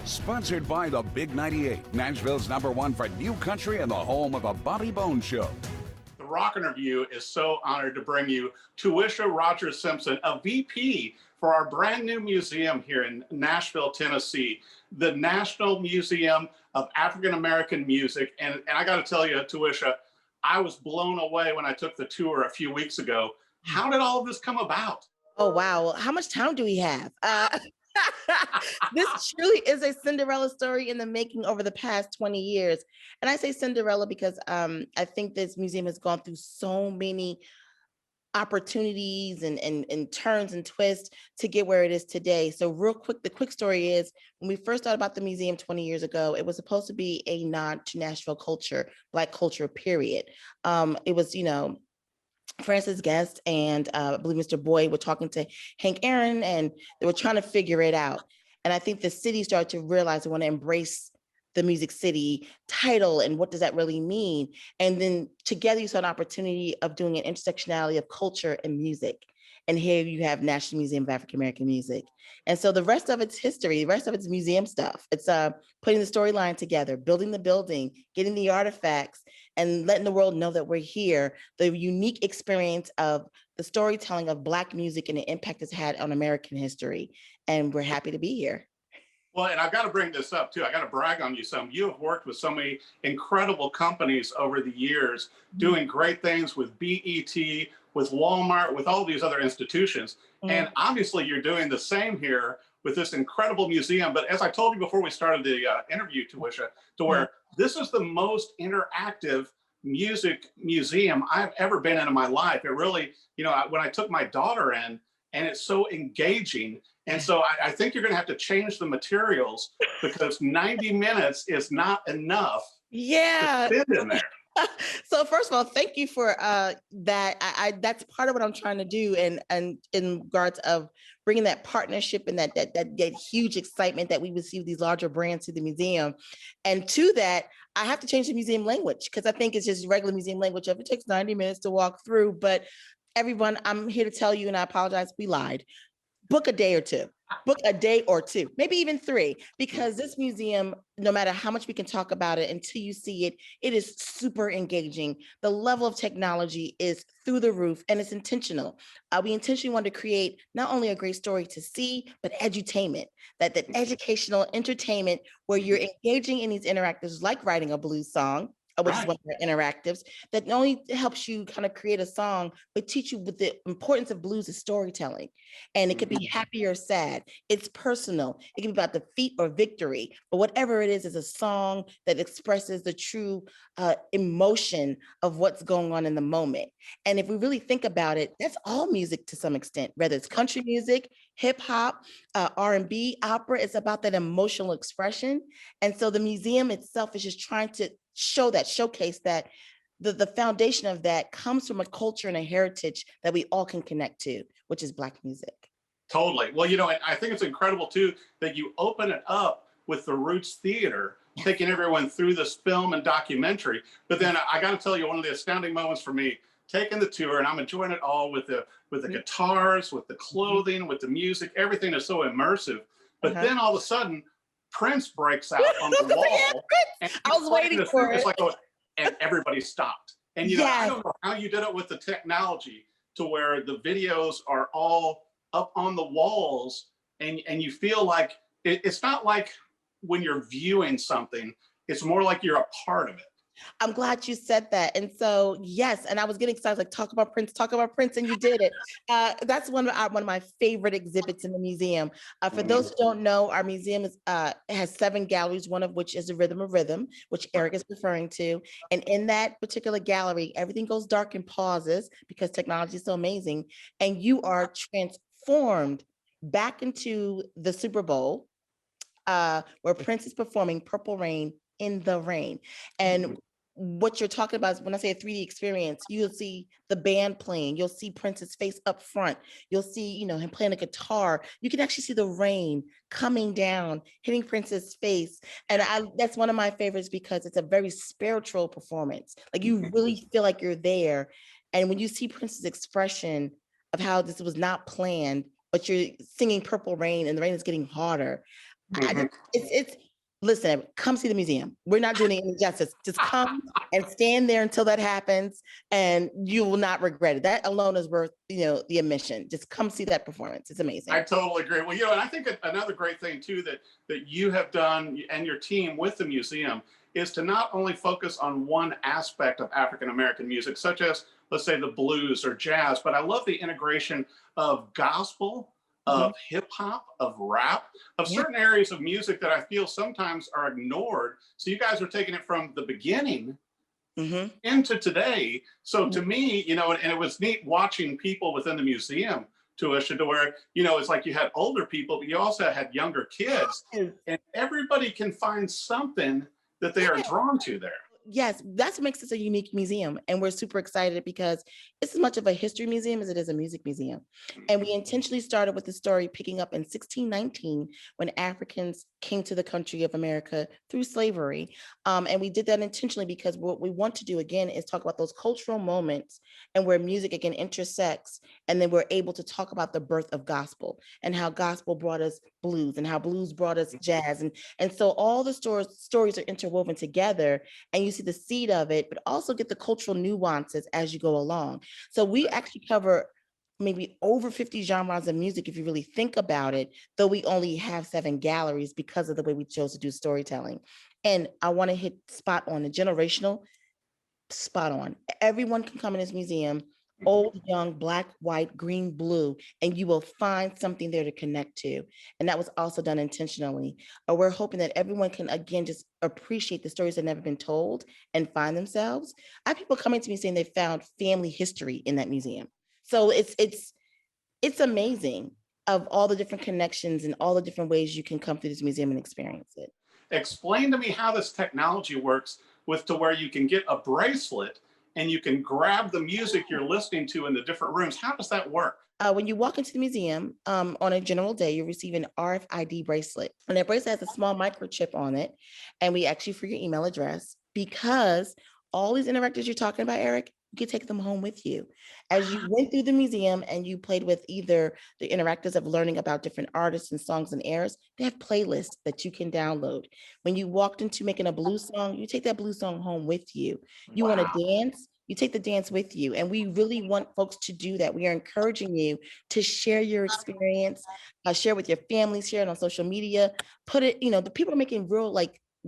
Sponsored by the Big 98, Nashville's #1 for new country and the home of the Bobby Bones Show. The Rockin' Review is so honored to bring you Tuwisha Rogers-Simpson, a VP for our brand new museum here in Nashville, Tennessee, the National Museum of African American Music. And I got to tell you, Tuwisha, I was blown away when I took the tour a few weeks ago. How did all of this come about? Oh, wow. Well, how much time do we have? This truly is a Cinderella story in the making over the past 20 years. And I say Cinderella because I think this museum has gone through so many opportunities and turns and twists to get where it is today. So real quick, the quick story is when we first thought about the museum 20 years ago, it was supposed to be a nod to Nashville culture, Black culture, period. It was, Francis Guest and I believe Mr. Boyd were talking to Hank Aaron and they were trying to figure it out. And I think the city started to realize they want to embrace the Music City title and what does that really mean? And then together you saw an opportunity of doing an intersectionality of culture and music. And here you have National Museum of African American Music. And so the rest of it's history, the rest of it's museum stuff. It's putting the storyline together, building the building, getting the artifacts, and letting the world know that we're here. The unique experience of the storytelling of Black music and the impact it's had on American history. And we're happy to be here. Well, and I've got to bring this up too. I got to brag on you some. You have worked with so many incredible companies over the years, doing great things with BET, with Walmart, with all these other institutions. And obviously you're doing the same here with this incredible museum. But as I told you before we started the interview, Tuwisha, to where this is the most interactive music museum I've ever been in my life. It really, when I took my daughter in, and it's so engaging. And so I think you're going to have to change the materials because 90 minutes is not enough to fit in there. So first of all, thank you for that. That's part of what I'm trying to do, and in regards of bringing that partnership and that huge excitement that we receive these larger brands to the museum. And to that, I have to change the museum language because I think it's just regular museum language of it takes 90 minutes to walk through. But everyone, I'm here to tell you, and I apologize, we lied. Book a day or two. Book a day or two, maybe even 3, because this museum, no matter how much we can talk about it, until you see it, it is super engaging. The level of technology is through the roof and it's intentional. We intentionally want to create not only a great story to see, but edutainment, that educational entertainment where you're engaging in these interactives like writing a blues song, which is one of our interactives, that not only helps you kind of create a song, but teach you what the importance of blues is storytelling. And it could be happy or sad. It's personal. It can be about defeat or victory, but whatever it is a song that expresses the true emotion of what's going on in the moment. And if we really think about it, that's all music to some extent, whether it's country music, hip hop, R&B, opera, it's about that emotional expression. And so the museum itself is just trying to showcase that the foundation of that comes from a culture and a heritage that we all can connect to, which is Black music. Totally. Well, I think it's incredible too that you open it up with the Roots Theater, taking everyone through this film and documentary. But then I got to tell you, one of the astounding moments for me, taking the tour, and I'm enjoying it all with the guitars, with the clothing, with the music, everything is so immersive. But then all of a sudden, Prince breaks out on the wall. And I was waiting for it. And everybody stopped. And I don't know how you did it with the technology to where the videos are all up on the walls, and you feel like it's not like when you're viewing something, it's more like you're a part of it. I'm glad you said that. And so, yes, and I was getting excited, like, talk about Prince, and you did it. That's one of my favorite exhibits in the museum. For those who don't know, our museum has 7 galleries, one of which is the Rhythm of Rhythm, which Eric is referring to. And in that particular gallery, everything goes dark and pauses because technology is so amazing. And you are transformed back into the Super Bowl, where Prince is performing Purple Rain in the rain. And what you're talking about is when I say a 3D experience, you'll see the band playing, you'll see Prince's face up front, you'll see, him playing a guitar. You can actually see the rain coming down, hitting Prince's face. And that's one of my favorites because it's a very spiritual performance. Like you really feel like you're there. And when you see Prince's expression of how this was not planned, but you're singing Purple Rain and the rain is getting harder, Mhm. It's listen, come see the museum. We're not doing it any justice. Just come and stand there until that happens, and you will not regret it. That alone is worth, the admission. Just come see that performance. It's amazing. I totally agree. Well, and I think another great thing too that you have done and your team with the museum is to not only focus on one aspect of African American music, such as, let's say, the blues or jazz, but I love the integration of gospel, of hip hop, of rap, of Yeah. certain areas of music that I feel sometimes are ignored. So you guys are taking it from the beginning into today. So to me, and it was neat watching people within the museum, Tuwisha, to where, it's like you had older people, but you also had younger kids, and everybody can find something that they are drawn to there. Yes, that's what makes this a unique museum. And we're super excited because it's as much of a history museum as it is a music museum. And we intentionally started with the story picking up in 1619 when Africans came to the country of America through slavery. And we did that intentionally because what we want to do again is talk about those cultural moments and where music again intersects. And then we're able to talk about the birth of gospel and how gospel brought us blues and how blues brought us jazz. And so all the stories are interwoven together, and you see the seed of it, but also get the cultural nuances as you go along. So we actually cover maybe over 50 genres of music if you really think about it, though we only have 7 galleries because of the way we chose to do storytelling. And I want to hit spot on the generational, spot on. Everyone can come in this museum, old, young, black, white, green, blue, and you will find something there to connect to. And that was also done intentionally. We're hoping that everyone can, again, just appreciate the stories that have never been told and find themselves. I have people coming to me saying they found family history in that museum. So it's amazing of all the different connections and all the different ways you can come through this museum and experience it. Explain to me how this technology works with to where you can get a bracelet and you can grab the music you're listening to in the different rooms. How does that work? When you walk into the museum on a general day, you receive an RFID bracelet. And that bracelet has a small microchip on it. And we ask you for your email address because all these interactives you're talking about, Eric, you can take them home with you. As you went through the museum and you played with either the interactives of learning about different artists and songs and airs, they have playlists that you can download. When you walked into making a blues song, you take that blues song home with you. You want to dance, you take the dance with you. And we really want folks to do that. We are encouraging you to share your experience, share with your families, share it on social media, put it, the people are making real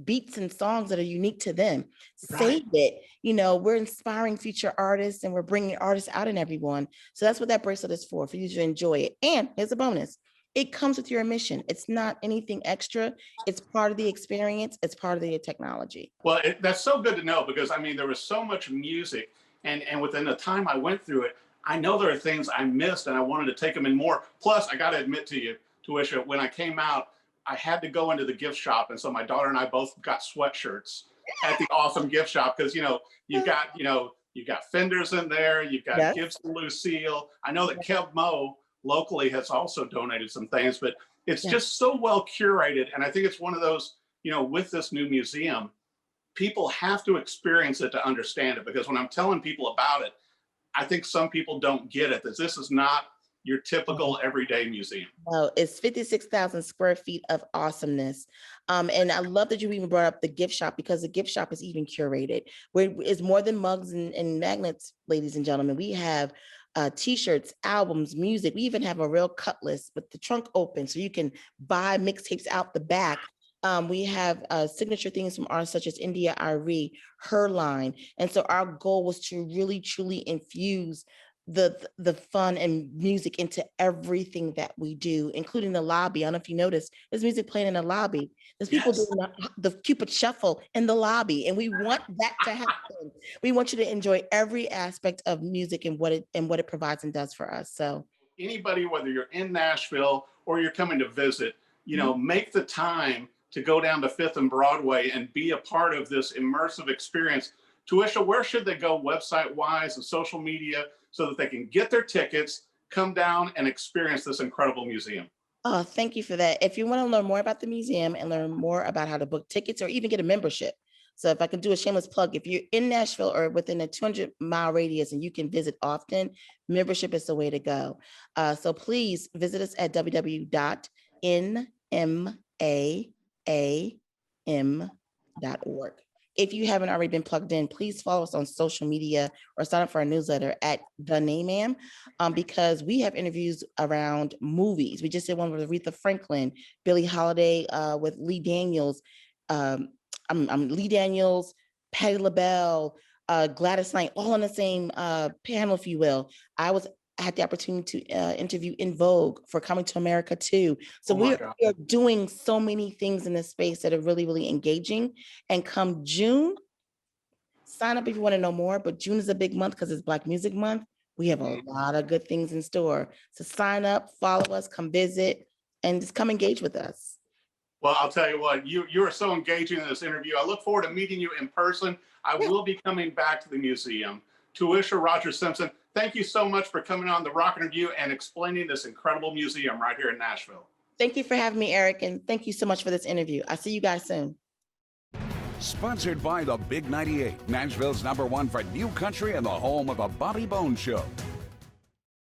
beats and songs that are unique to them. Save it. We're inspiring future artists and we're bringing artists out in everyone. So that's what that bracelet is for you to enjoy it. And here's a bonus. It comes with your admission. It's not anything extra. It's part of the experience. It's part of the technology. Well, that's so good to know because there was so much music, and within the time I went through it, I know there are things I missed, and I wanted to take them in more. Plus, I got to admit to you, Tuwisha, when I came out, I had to go into the gift shop, and so my daughter and I both got sweatshirts at the awesome gift shop because you've got Fenders in there, you've got Gibson Lucille. I know that Kev Mo locally has also donated some things, but it's just so well curated, and I think it's one of those, with this new museum, people have to experience it to understand it, because when I'm telling people about it, I think some people don't get it, that this is not your typical everyday museum. Well, it's 56,000 square feet of awesomeness. And I love that you even brought up the gift shop because the gift shop is even curated. It's more than mugs and magnets, ladies and gentlemen. We have t-shirts, albums, music. We even have a real cut list with the trunk open so you can buy mixtapes out the back. We have signature things from artists such as India Irie, her line. And so our goal was to really, truly infuse the fun and music into everything that we do, including the lobby. I don't know if you noticed, there's music playing in the lobby. There's people doing the Cupid Shuffle in the lobby, and we want that to happen. We want you to enjoy every aspect of music and what it provides and does for us. So anybody, whether you're in Nashville or you're coming to visit, make the time to go down to 5th and Broadway and be a part of this immersive experience. Tuwisha, where should they go website-wise and social media so that they can get their tickets, come down and experience this incredible museum? Oh, thank you for that. If you want to learn more about the museum and learn more about how to book tickets or even get a membership. So if I can do a shameless plug, if you're in Nashville or within a 200-mile radius and you can visit often, membership is the way to go. So please visit us at www.nmaam.com. If you haven't already been plugged in, please follow us on social media or sign up for our newsletter at the NMAAM, because we have interviews around movies. We just did one with Aretha Franklin, Billie Holiday, with Lee Daniels, Lee Daniels, Patti LaBelle, Gladys Knight, all on the same panel, if you will. I had the opportunity to interview In Vogue for Coming to America too. So we are doing so many things in this space that are really, really engaging. And come June, sign up if you want to know more, but June is a big month because it's Black Music Month. We have a lot of good things in store. So sign up, follow us, come visit, and just come engage with us. Well, I'll tell you what, you are so engaging in this interview. I look forward to meeting you in person. I will be coming back to the museum. Tuwisha Rogers-Simpson, thank you so much for coming on the Rock Interview and explaining this incredible museum right here in Nashville. Thank you for having me, Eric, and thank you so much for this interview. I'll see you guys soon. Sponsored by the Big 98, Nashville's #1 for new country and the home of the Bobby Bones Show.